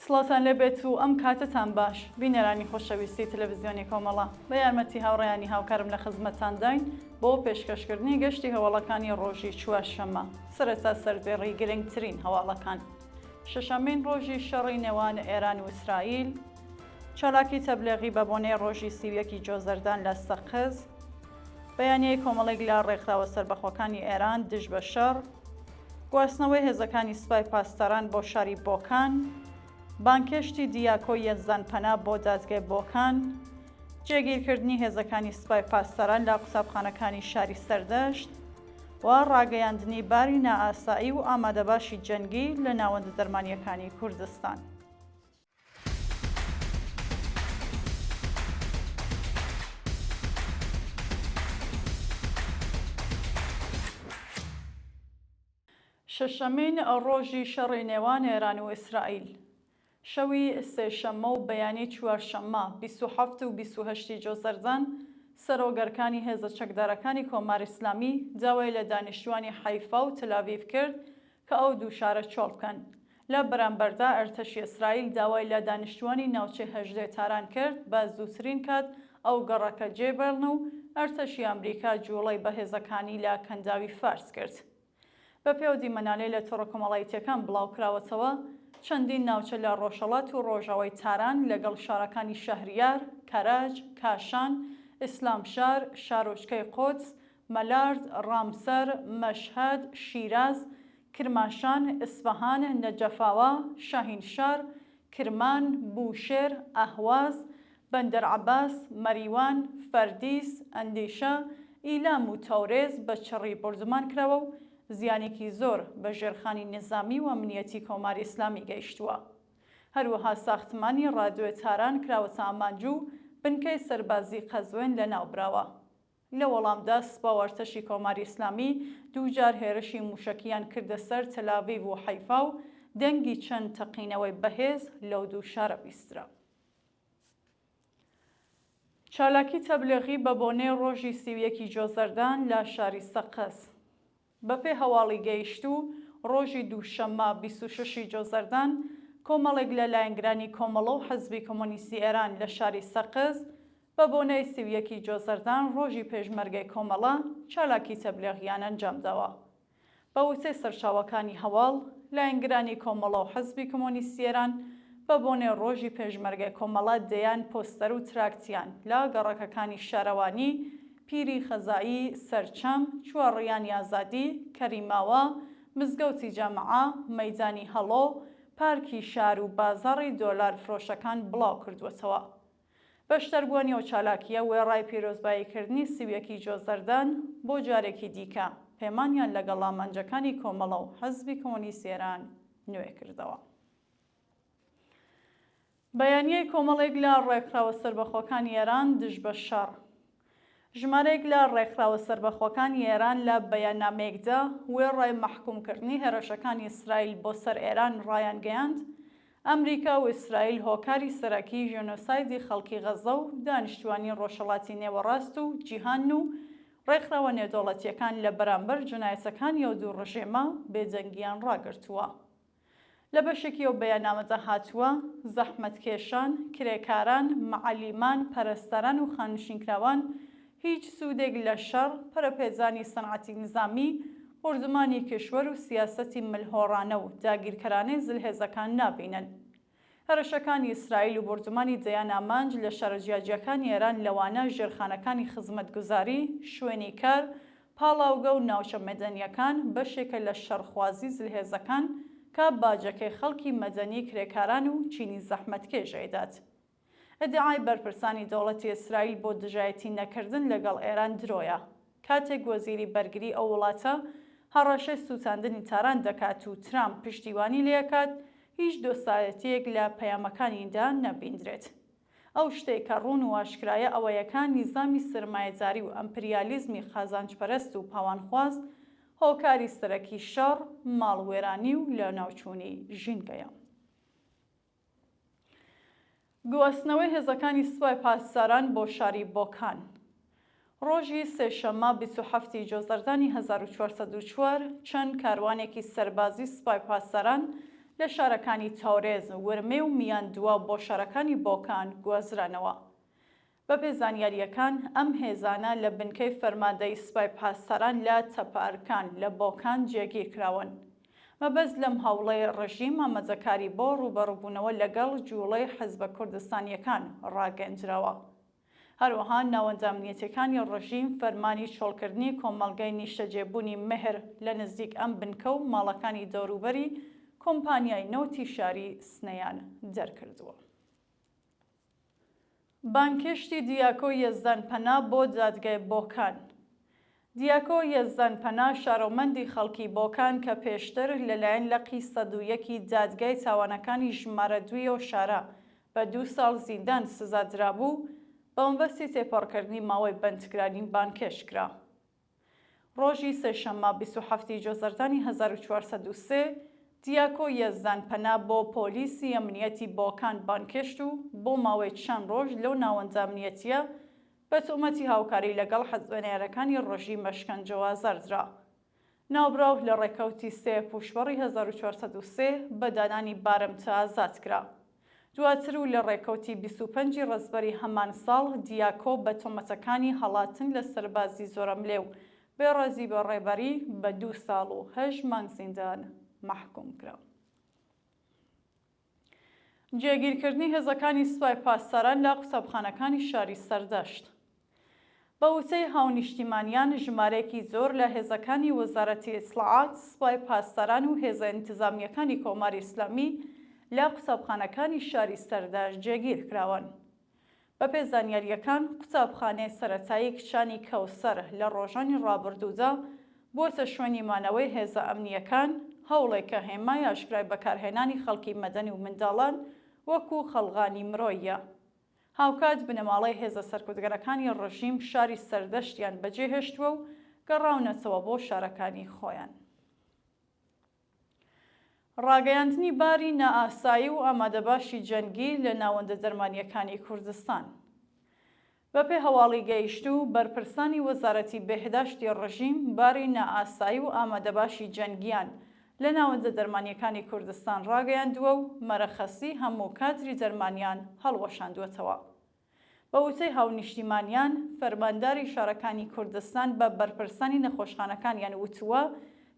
سڵاتان لێبێت و ئەم کاتتان باش بینەرانی خۆشەویستی تەلەڤیزیۆنی کۆمەڵە بە یارمەتی هاوڕێیانی هاوکارم لە خزمەتتان داین بۆ پێشکەشکردنی گەشتی هەواڵەکانی ڕۆژی چوارشەممە سەرەتا سەردێڕی گرنگترین هەواڵەکان. شەشەمین ڕۆژی شەڕی نێوان ئێران و ئیسرائیل، چالاکی تەبلیغی بە بۆنەی ڕۆژی سیویەکی جۆزەردان لە سەقز، بەیانیەی کۆمەڵێک لە ڕێکخراوە سەربەخۆکانی ئێران دژ بە شەڕ، گواستنەوەی هێزەکانی سوپای پاسداران بۆ شاری بۆکان، بانکێشتی دیاکۆی یەزدانپەنا بۆ دادگای بۆکان، جێگیرکردنی هێزەکانی سوپای پاسداران لە قوسابخانەکانی شاری سەردەشت و ڕاگەیاندنی باری نائاسایی و ئامادەباشی جەنگی لە ناوەندە دەرمانیەکانی کوردستان. شەشەمین ڕۆژی شەڕی نێوان ئێران و ئیسرائیل، شەوی سێشەممە و بەیانی چوارشەممە 27 و 28 جۆزەردان سەرۆگەرەکانی هێزە چەکدارەکانی کۆماری ئیسلامی داوای لە دانیشتوانی حەیفا و تەل‌ئاڤیڤ کرد کە ئەو دوو شارە چۆڵ بکەن. لە بەرامبەردا ئەرتەشی ئیسرائیل داوای لە دانیشتوانی ناوچەی هەژدێ تاران کرد بە زووترین کات ئەو گەڕەکە جێبێڵن و ئەرتەشی ئەمریکا جوڵەی بە هێزەکانی لە کەنداوی فارس کرد. بە پێو دیمەنالەی لە تۆڕە کۆمەڵایەتیەکان بڵاوکراوەتەوە، چەندین ناوچە لە ڕۆژهەڵات و ڕۆژاوای تاران لەگەڵ شارەکانی شەهریار، کەرەج، کاشان، ئیسلامشار، شارۆچکەی قودس، مەلارد، ڕامسەر، مەشهەد، شیراز، کرماشان، ئیسفەهان، نەجەفاوە، شاهینشار، کرمان، بوشێر، ئەهواز، بەندەرعەباس، مەریوان، فەردیس، ئەندیشە، ئیلام و تەورێز بە چڕی بردومان کراوە و زیانێکی زۆر بە ژێرخانی نظامی و ئەمنیەتی کۆماری ئیسلامی گەیشتووە. هەروەها ساختمانی ڕادیۆی تاران کراوەتە ئامانجوو بنکەی سەربازی قەزوێن لەناوبراوە. لە وەڵامدا سوپا و ئەرتەشی کۆماری ئیسلامی دووجار هێرشی موشەکیان کردە سەر تەل‌ئاڤیڤ و حەیفا و دەنگی چەند تەقینەوەی بەهێز لەو دوو شارە بیسترا. چالاکی تەبلیغی بە بۆنەی ڕۆژی سیویەکی جۆزەردان لە شاری سەقز، بەپێی هەواڵی گەیشتوو ڕۆژی دووشەممە 26 جۆزەردان کۆمەڵێک لە لایەنگرانی کۆمەڵە و حەزبی کۆمۆنیستی ئێران لە شاری سەقز بە بۆنەی سیویەکی جۆزەردان ڕۆژی پێشمەرگەی کۆمەڵە چالاکی تەبلیغیان ئەنجامداوە. بە وتەی سەرچاوەکانی هەواڵ، لایەنگرانی کۆمەڵە و حەزبی کۆمۆنیستی ئێران بە بۆنەی ڕۆژی پێشمەرگەی کۆمەڵە دەیان پۆستەر و تراکتیان لە گەڕەکەکانی شارەوانی، پیری خەزایی، سەرچەم، چوارڕیانی ئازادی، کەریماوە، مزگەوتی جامعە، مەیدانی هەڵۆ، پارکی شار و بازاڕی دۆلار فرۆشەکان بڵاو کردووەتەوە. بەشدەربوونی ئەو چالاکیە وێڕای پیرۆزباییکردنی سیویەکی جۆزەردان بۆ جارێکی دیکە پەیمانیان لەگەڵ ئامانجەکانی کۆمەڵە و حەزبی کۆمۆنیستی ئێران نوێ کردەوە. بەیانیەی کۆمەڵێک لە ڕێکخراوە سەربەخۆکانی ئێران دژ بە شەڕ، ژمارەیەک لە ڕێکخراوە سەربەخۆکانی ئێران لە بەیاننامەیەکدا وێڕای مەحکومکردنی هێرشەکانی ئیسرائیل بۆ سەر ئێران ڕایان گەیاند ئەمریکا و ئیسرائیل هۆکاری سەرەکی ژێنۆسایدی خەڵکی غەزە و دانیشتوانی ڕۆژهەڵاتی نێوەڕاست و جیهان و ڕێکخراوە نێودەوڵەتیەکان لە بەرامبەر جنایەتەکانی ئەو دوو ڕژێمە بێدەنگیان ڕاگرتووە. لە بەشێکی ئەو بەیاننامەدا هاتووە زەحمەتکێشان، کرێکاران، مەعەلیمان، پەرستەران و خانشینکراوان هیچ سوودێک لە شەڕ، پەرەپێزانی سەنعەتی نظامی، بردومانی کشوەر و سیاسەتی ملهۆڕانە و داگیرکەرانەی زلهێزەکان نابینن. هەرشەکانی ئیسرائیل و بردومانی دەیان ئامانج لە شارەجیاجیەکانی ئێران لەوانە ژێرخانەکانی خزمەتگوزاری، شوێنی کار، پاڵاوگە و ناوچە مەدەنیەکان بەشێکە لە شەڕخوازی زلهێزەکان کە باجەکەی خەڵکی مەدەنی، کرێکاران و چینی زەحمەتکێش ئەدات. ئەدعای بەرپرسانی دەوڵەتی ئیسرائیل بۆ دژایەتی نەکردن لەگەڵ ئێران درۆیە، کاتێک وەزیری بەرگری ئەو وڵاتە هەڕەشەی سووتاندنی تاران دەکات و ترامپ پشتیوانی لێکات هیچ دۆستایەتیەک لە پەیامەکانیدا نەبیندرێت. ئەو شتێک کە ڕوون و ئاشکرایە ئەوەیەکە نیزامی سرمایەداری و ئەمپریالیزمی خازانجپەرست و پاوانخواز هۆکاری سەرەکی شەڕ، ماڵوێرانی و لە ناوچوونی ژینگەیە. گواستنەوەی هێزەکانی سوپای پاسداران بۆ شاری بۆکان، ڕۆژی سێشەممە 27 جۆزەردانی 1404 چەند کاروانێکی سەربازی سوپای پاسداران لە شارەکانی تاورێز، ورمێ و میاندووە بۆ شارەکانی بۆکان گوازرانەوە. بەپێ زانیاریەکان ئەم هێزانە لە بنکەی فەرماندەی سوپای پاسداران لە تەپارکان لە بۆکان جێگیر کراون. مەبەست لەم هەوڵەی ڕژیم ئامادەکاری بۆ ڕوبەڕووبوونەوە لەگەڵ جوڵەی حەزبە کوردستانیەکان ڕاگەیەنراوە. هەروەها ناوەندە ئەمنیەتیەکانی ڕژیم فەرمانی چۆڵکردنی کۆمەڵگەی نیشتەجێبوونی مەهر لە نزیک ئەم بنکە و ماڵەکانی دەوروبەری کۆمپانیای نەوتی شاری سنەیان دەرکردووە. بانکشتی دیاکۆ یەزدانپەنا بۆ دادگای بۆکان. دیاکۆ یەزدانپەنا شارۆمەندی خەڵکی بۆکان کە پێشتر لەلایەن لەقی 101 دادگای تاوانەکانی ژمارە 2 شارە بە 2 ساڵ زیندان سزادرابوو، بە مەبەستی تێپەڕکردنی ماوەی بەندکرانی بانکێش کرا. ڕۆژی سێشەممە 27 جۆزەردانی 1403 دیاکۆ یەزدانپەنا بۆ پۆلیسی ئەمنیەتی بۆکان بانکێشت و بۆ ماوەی چەند ڕۆژ لەو ناوەندە ئەمنیەتیە بە تۆمەتی هاوکاری لەگەڵ حەزبەنێرەکانی ڕۆژی مەشکەنجەوە ئازاردرا. ناوبراو لە ڕێکەوتی 3 پوشبەڕی 1403 بە دانانی بارەمتە ئازاد کرا. دواتر و لە ڕێکەوتی 25 ڕەزبەری هەمان ساڵ دیاکۆ بە تۆمەتەکانی هەڵاتن لە سەربازی زۆرەملێ و بێڕێزی بە ڕێبەری بە 2 ساڵ و 8 مانگ زیندان محکوم کرا. جێگیرکردنی هێزەکانی سوپای پاسداران لە قوتابخانەکانی شاری سەردەشت. بە وتەی هاونیشتیمانیان ژمارەیەکی زۆر لە هێزەکانی وەزارەتی ئیسلاحات، سوپای پاسداران و هێزە ئینتیزامیەکانی کۆماری ئیسلامی لە قوتابخانەکانی شاری سەردەشت جێگیر کراون. بەپێ زانیاریەکان قوتابخانەی سەرەتایی کچانی کەوسەر لە ڕۆژانی ڕابردوودا بۆتە شوێنی مانەوەی هێزە ئەمنیەکان، هەوڵێک کە هێمای ئاشکرای بەکارهێنانی خەڵکی مەدەنی و منداڵان وەکو خەڵغانی مرۆیە. هاوکات بنەماڵەی هێزە سەرکوتگەرەکانی ڕژیم شاری سەردەشتیان بەجێهێشتووە و گەڕاونەتەوە بۆ شارەکانی خۆیان. ڕاگەیاندنی باری نائاسایی و ئامادەباشی جەنگی لە ناوەندە دەرمانیەکانی کوردستان. بەپێ هەواڵی گەیشت و بەرپرسانی وەزارەتی بێهداشتی ڕژیم باری نائاسایی و ئامادەباشی جەنگیان لە ناوەندە دەرمانیەکانی کوردستان ڕاگەیاندووە و مەرەخەسی هەموو کادری دەرمانیان هەڵوەشاندووەتەوە. بە وتەی هاونیشتیمانیان، فەرمانداری شارەکانی کوردستان بە بەرپرسانی نەخۆشخانەکانیان وتووە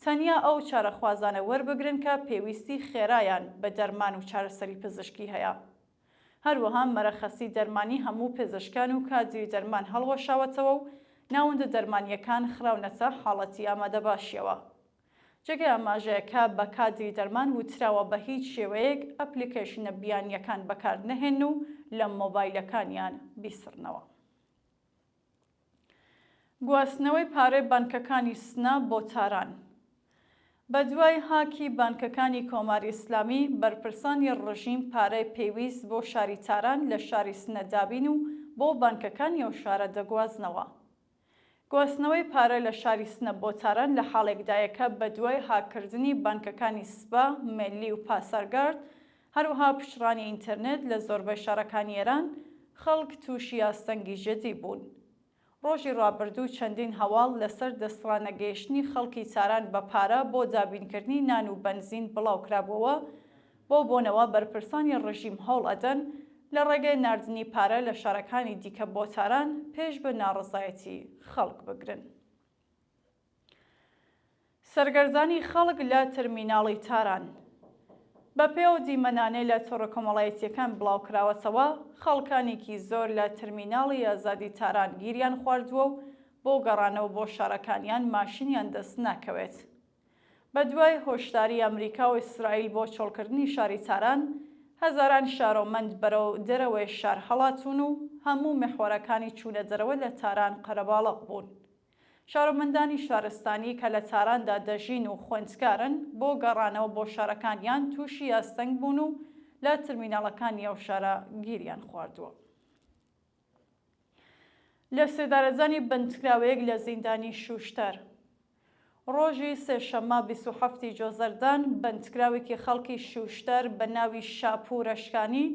تەنیا ئەو چارەخوازانە وەربگرن کە پێویستی خێرایان بە دەرمان و چارەسەری پزیشکی هەیە. هەروەها مەرەخەسی دەرمانی هەموو پزیشکان و کادری دەرمان هەڵوەشاوەتەوە و ناوەندە دەرمانیەکان خراونەتە حاڵەتی ئامادەباشیەوە. جێگەی ئاماژەیەکە بە کادری دەرمان وتراوە بە هیچ شێوەیەک ئەپلیکیشنە بیانیەکان بەکار نەهێن و لە مۆبایلەکانیان بیسڕنەوە. گواستنەوەی پارەی بانکەکانی سنە بۆ تاران. بە دوای هاکی بانکەکانی کۆماری ئیسلامی، بەرپرسانی ڕژیم پارەی پێویست بۆ شاری تاران لە شاری سنە دابین و بۆ بانکەکانی ئەو شارە دەگوازنەوە. گواستنەوەی پارە لە شاری سنە بۆ تاران لە حاڵێکدایەکە بە دوای هاکردنی بانکەکانی سپا، مێلی و پاسەرگارد، هەروەها پشتڕانی ئینتەرنێت لە زۆربەی شارەکانی ئێران، خەڵک تووشی ئاستەنگی ژەدی بوون. ڕۆژی ڕابردوو چەندین هەواڵ لەسەر دەستڕانەگەیشتنی خەڵکی تاران بە پارە بۆ دابینکردنی نان و بەنزین بڵاو کرابووەوە بۆ بۆنەوە بەرپرسانی ڕژیم هەوڵ ئەدەن لە ڕێگەی ناردنی پارە لە شارەکانی دیکە بۆ تاران پێش بە ناڕەزایەتی خەڵک بگرن. سەرگەردانی خەڵک لە تەرمیناڵی تاران. بە پێوە دیمەنانەی لە تۆڕە کۆمەڵایەتیەکان بڵاوکراوەتەوە، خەڵکانێکی زۆر لە تەرمیناڵی ئازادی تاران گیریان خواردووە و بۆ گەڕانەوە بۆ شارەکانیان ماشینیان دەست ناکەوێت. بە دوای هۆشداری ئەمریکا و ئیسرائیل بۆ چۆڵکردنی شاری تاران، هەزاران شارۆمەند بەرەو دەرەوەی شار هەڵاتون و هەموو مێخوارەکانی چوونە دەرەوە لە تاران قەرەباڵغ بوون. شارۆمەندانی شارستانی کە لە تاراندا دەژین و خوێندکارن بۆ گەڕانەوە بۆ شارەکانیان تووشی ئاستەنگ بوون و لە تەرمیناڵەکانی ئەو شارە گیریان خواردووە. لە سێدارەزانی بەندکراوەیەک لە زیندانی شوشتەر. ڕۆژی سێشەممە 27 جۆزەردان بەندکراوێکی خەڵکی شوشتەر بە ناوی شاپوور ئەشکانی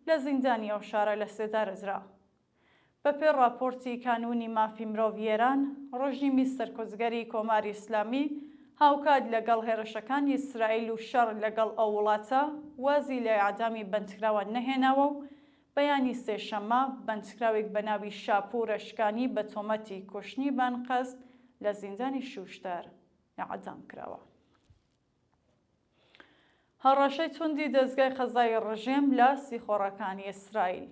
لە زیندانی ئەو شارە لە سێدارەزرا. بەپێ راپۆرتی کانونی مافی مرۆڤ ئێران، ڕۆژنیمی سەرکۆزگەری کۆماری ئیسلامی هاوکات لەگەڵ هێرشەکانی ئیسرائیل و شەڕ لەگەڵ ئەو وڵاتە وازی لە ئیعدامی بەندکراوە نەهێناوە و بەیانی سێشەممە بەندکراوێک بە ناوی شاپوور ئەشکانی بە تۆمەتی کوشتنی بانقەست لە زیندانی شوشتار ئیعدام کراوە. هەڕەشەی توندی دەستگای قەزای ڕژێم لە سیخۆڕەکانی ئیسرائیل.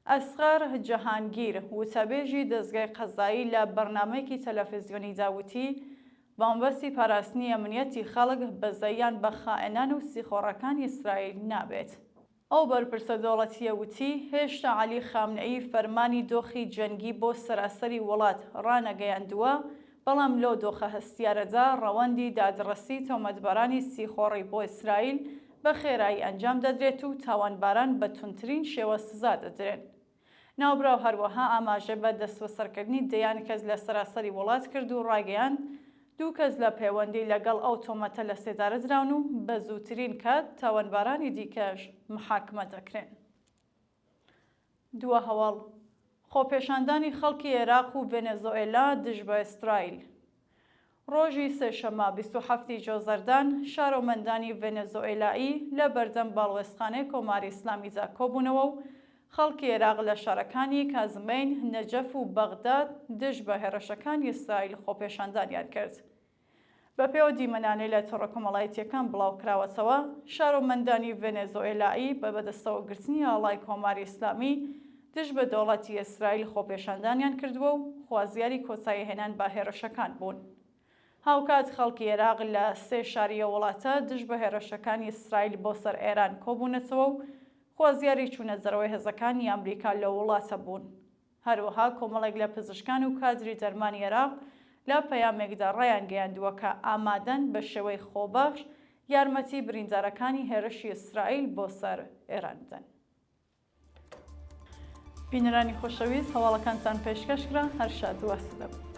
ئەسغەر جەهانگیر وتەبێژی دەستگای قەزایی لە بەرنامەیەکی تەلەڤیزیۆنی داوتی بۆمبەستی پاراستنی ئەمنیەتی خەڵک بەزەیان بە خائێنان و سیخۆڕەکانی ئیسرائیل نابێت. ئەو بەرپرسە دەوڵەتیە وتی هێشتا عەلی خامنەئی فەرمانی دۆخی جەنگی بۆ سەراسەری وڵات ڕانەگەیاندووە، بەڵام لەو دۆخە هەستیارەدا ڕەوەندی دادڕەسی تۆمەتبارانی سیخۆڕی بۆ ئیسرائیل بە خێرایی ئەنجام دەدرێت و تاوانباران بە توندترین شێوە سزا دەدرێن. ناوبراو هەروەها ئاماژە بە دەستوەسەرکردنی دەیان کەس لە سەراسەری وڵات کرد و ڕاگەیان 2 کەس لە پەیوەندی لەگەڵ ئەو تۆمەتە لە سێدارە دراون و بە زووترین کات تاوانبارانی دیکەش محاکمە دەکرێن. دووە هەواڵ خۆپێشاندانی خەڵکی عێراق و ڤێنێزوئێلا دژ بە ئیسرائیل. ڕۆژی سێشەممە 27 جۆزەردان شارۆمەندانی ڤێنێزوئێلایی لە بەردەم باڵوێزخانەی کۆماری ئیسلامیدا کۆبوونەوە و خەڵکی عێراق لە شارەکانی کازمین، نەجەف و بەغداد دژ بە هێرشەکانی ئیسرائیل خۆپێشاندانیان کرد. بە پێوە دیمەنانەی لە تۆڕە کۆمەڵایەتیەکان بڵاوکراوەتەوە، شارۆمەندانی ڤێنێزوئێلایی بە بەدەستەوەگرتنی ئاڵای کۆماری ئیسلامی دژ بە دەوڵەتی ئیسرائیل خۆپێشاندانیان کردووە و خوازیاری کۆتایی هێنان بە هێرشەکان بوون. هاوکات خەڵکی عێراق لە 3 شاریە وڵاتە دژ بە هێرشەکانی ئیسرائیل بۆ سەر ئێران کۆبوونەتەوە و خوازیاری چوونەزەرەوەی هێزەکانی ئەمریکا لە وڵاتە بوون. هەروەها کۆمەڵێک لە پزیشکان و کادری دەرمانی عێراق لە پەیامێکدا ڕایان گەیاندووە کە ئامادەن بە شێوەی خۆبەخش یارمەتی بریندارەکانی هێرشی ئیسرائیل بۆ سەر ئێران بدەن. بینەرانی خۆشەویست، هەواڵەکانتان پێشکەشکرا، هەر شاد و ئاسودە بن.